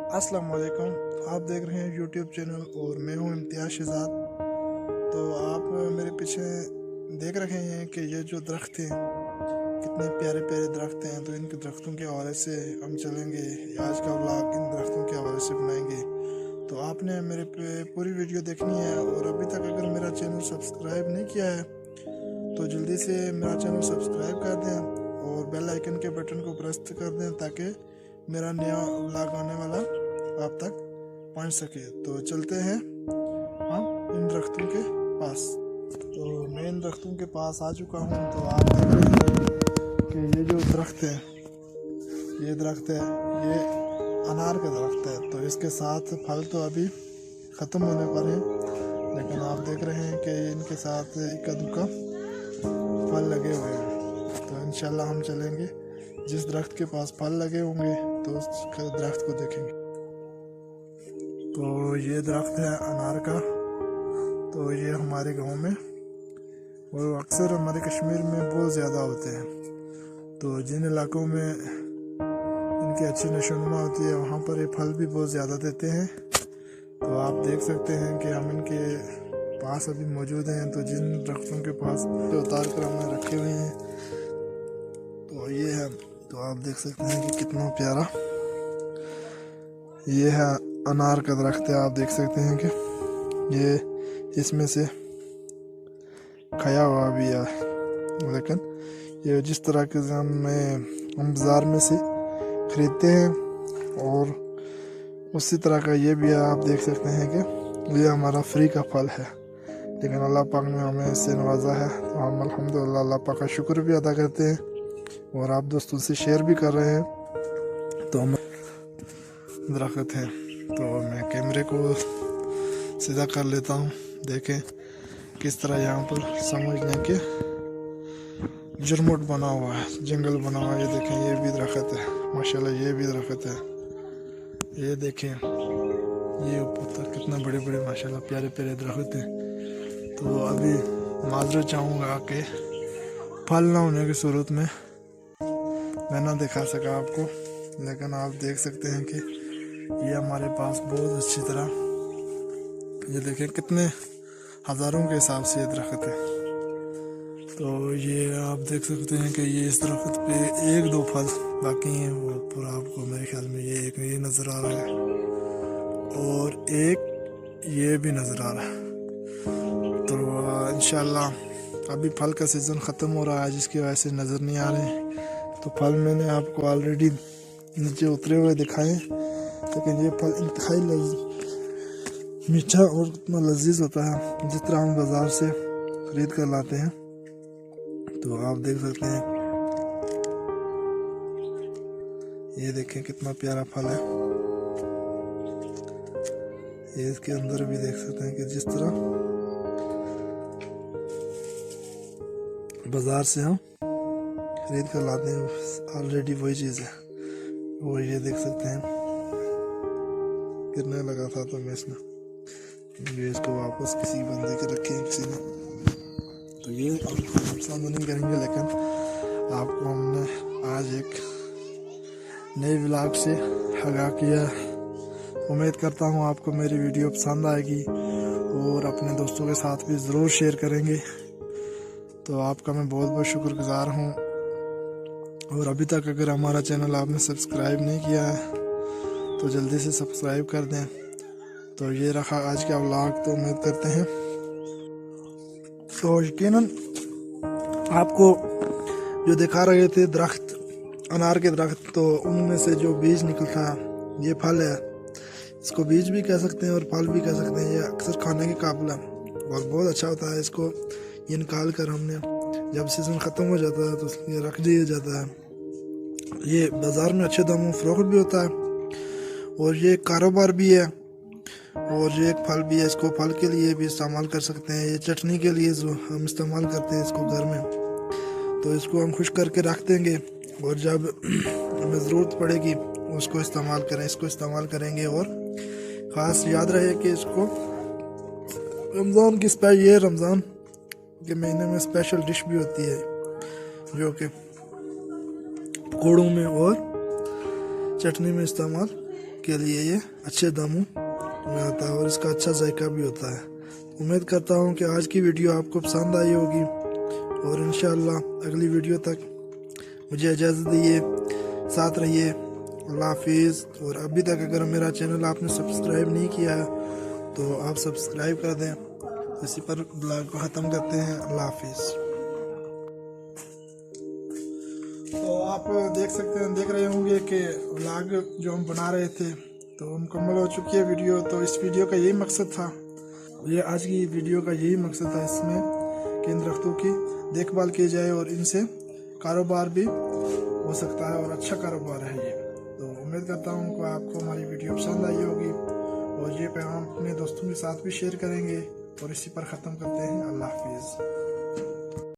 अस्सलाम वालेकुम। आप देख रहे हैं यूट्यूब चैनल और मैं हूं इम्तियाज़ शहजाद। तो आप मेरे पीछे देख रहे हैं कि ये जो दरख्त हैं कितने प्यारे प्यारे दरख्त हैं। तो इन दरख्तों के हवाले से हम चलेंगे। आज का व्लॉग इन दरख्तों के हवाले से बनाएंगे। तो आपने मेरे पे पूरी वीडियो देखनी है और अभी तक अगर मेरा चैनल सब्सक्राइब नहीं किया है तो जल्दी से मेरा चैनल सब्सक्राइब कर दें और बेल आइकन के बटन को प्रेस कर दें ताकि मेरा नया व्लॉग आने वाला आप तक पहुंच सके। तो चलते हैं हम इन दरख्तों के पास। तो मैं इन दरख्तों के पास आ चुका हूं। तो आप देख रहे हैं कि ये जो दरख्त है ये अनार का दरख्त है। तो इसके साथ फल तो अभी ख़त्म होने पर है, लेकिन आप देख रहे हैं कि इनके साथ इक्का दुक्का फल लगे हुए हैं। तो इंशाल्लाह हम चलेंगे, जिस दरख्त के पास फल लगे होंगे तो उस दरख्त को देखेंगे। तो ये दरख्त है अनार का। तो ये हमारे गांव में और अक्सर हमारे कश्मीर में बहुत ज़्यादा होते हैं। तो जिन इलाकों में इनकी अच्छी नशोनुमा होती है वहाँ पर ये फल भी बहुत ज़्यादा देते हैं। तो आप देख सकते हैं कि हम इनके पास अभी मौजूद हैं। तो जिन दरख्तों के पास उतार कर हमने रखे हुए हैं तो ये है। तो आप देख सकते हैं कि कितना प्यारा ये है अनार का दरख्त है। आप देख सकते हैं कि ये इसमें से खाया हुआ भी है, लेकिन ये जिस तरह के हम बाज़ार में से ख़रीदते हैं और उसी तरह का ये भी है। आप देख सकते हैं कि ये हमारा फ्री का फल है, लेकिन अल्लाह पाक ने हमें इससे नवाजा है। तो हम अल्हम्दुलिल्लाह अल्लाह पाक का शुक्र भी अदा करते हैं और आप दोस्तों से शेयर भी कर रहे हैं। तो हम दरख्त है। तो मैं कैमरे को सीधा कर लेता हूँ। देखें किस तरह यहाँ पर समझने के झुरमुट बना हुआ है, जंगल बना हुआ है। ये देखें ये भी दरख्त है, माशाल्लाह ये भी दरख्त है। ये देखें ये ऊपर तक कितना बड़े बड़े माशाल्लाह प्यारे प्यारे दरख्त हैं। तो अभी माजरत चाहूँगा कि फल ना होने की सूरत में मैं ना दिखा सका आपको, लेकिन आप देख सकते हैं कि ये हमारे पास बहुत अच्छी तरह ये देखें कितने हज़ारों के हिसाब से ये दरख्त है। तो ये आप देख सकते हैं कि ये इस दरख्त पे एक दो फल बाकी हैं। वो पूरा आपको मेरे ख्याल में ये नज़र आ रहा है और एक ये भी नज़र आ रहा है। तो इंशाल्लाह अभी फल का सीज़न ख़त्म हो रहा है जिसकी वजह से नज़र नहीं आ रहे। तो फल मैंने आपको ऑलरेडी नीचे उतरे हुए दिखाए, लेकिन ये फल इंतहाई मीठा और इतना लजीज होता है जिस तरह हम बाज़ार से ख़रीद कर लाते हैं। तो आप देख सकते हैं ये देखें कितना प्यारा फल है। ये इसके अंदर भी देख सकते हैं कि जिस तरह बाज़ार से हम खरीद कर लाते हैं ऑलरेडी वही चीज़ है। वो ये देख सकते हैं गिरने लगा था तो मैं इसमें ये इसको वापस किसी बंदे के रखे हैं किसी ने। तो ये आपको नुकसान नहीं करेंगे, लेकिन आपको हमने आज एक नए व्लॉग से आगाह किया। उम्मीद करता हूँ आपको मेरी वीडियो पसंद आएगी और अपने दोस्तों के साथ भी ज़रूर शेयर करेंगे। तो आपका मैं बहुत बहुत शुक्रगुज़ार हूँ। और अभी तक अगर हमारा चैनल आपने सब्सक्राइब नहीं किया है तो जल्दी से सब्सक्राइब कर दें। तो ये रखा आज का व्लॉग। तो उम्मीद करते हैं तो यकीनन आपको जो दिखा रहे थे दरख्त अनार के दरख्त, तो उनमें से जो बीज निकलता है ये फल है। इसको बीज भी कह सकते हैं और फल भी कह सकते हैं। ये अक्सर खाने के काबिल है और बहुत अच्छा होता है। इसको ये निकाल कर हमने जब सीज़न ख़त्म हो जाता है तो ये रख दिया जाता है। ये बाज़ार में अच्छे दामों फ़रोख्त भी होता है और ये कारोबार भी है और ये एक फल भी है। इसको फल के लिए भी इस्तेमाल कर सकते हैं। ये चटनी के लिए जो हम इस्तेमाल करते हैं इसको घर में, तो इसको हम खुश करके रख देंगे और जब हमें ज़रूरत पड़ेगी उसको इस्तेमाल करेंगे। और ख़ास याद रहे कि इसको रमज़ान के महीने में स्पेशल डिश भी होती है जो कि पकौड़ों में और चटनी में इस्तेमाल के लिए ये अच्छे दामों में आता है और इसका अच्छा जायका भी होता है। उम्मीद करता हूँ कि आज की वीडियो आपको पसंद आई होगी और इंशाअल्लाह अगली वीडियो तक मुझे इजाज़त दीजिए, साथ रहिए। अल्लाह हाफिज़। और अभी तक अगर मेरा चैनल आपने सब्सक्राइब नहीं किया है तो आप सब्सक्राइब कर दें। इसी पर ब्लॉग को ख़त्म करते हैं। अल्लाह हाफिज़। तो आप देख रहे होंगे कि व्लॉग जो हम बना रहे थे तो मुकम्मल हो चुकी है वीडियो। तो इस वीडियो का यही मकसद था, ये आज की वीडियो का यही मकसद था इसमें कि इन दरख्तों की देखभाल की जाए और इनसे कारोबार भी हो सकता है और अच्छा कारोबार है ये। तो उम्मीद करता हूँ कि आपको हमारी वीडियो पसंद आई होगी और ये पैगाम अपने दोस्तों के साथ भी शेयर करेंगे। और इसी पर ख़त्म करते हैं। अल्लाह हाफिज़।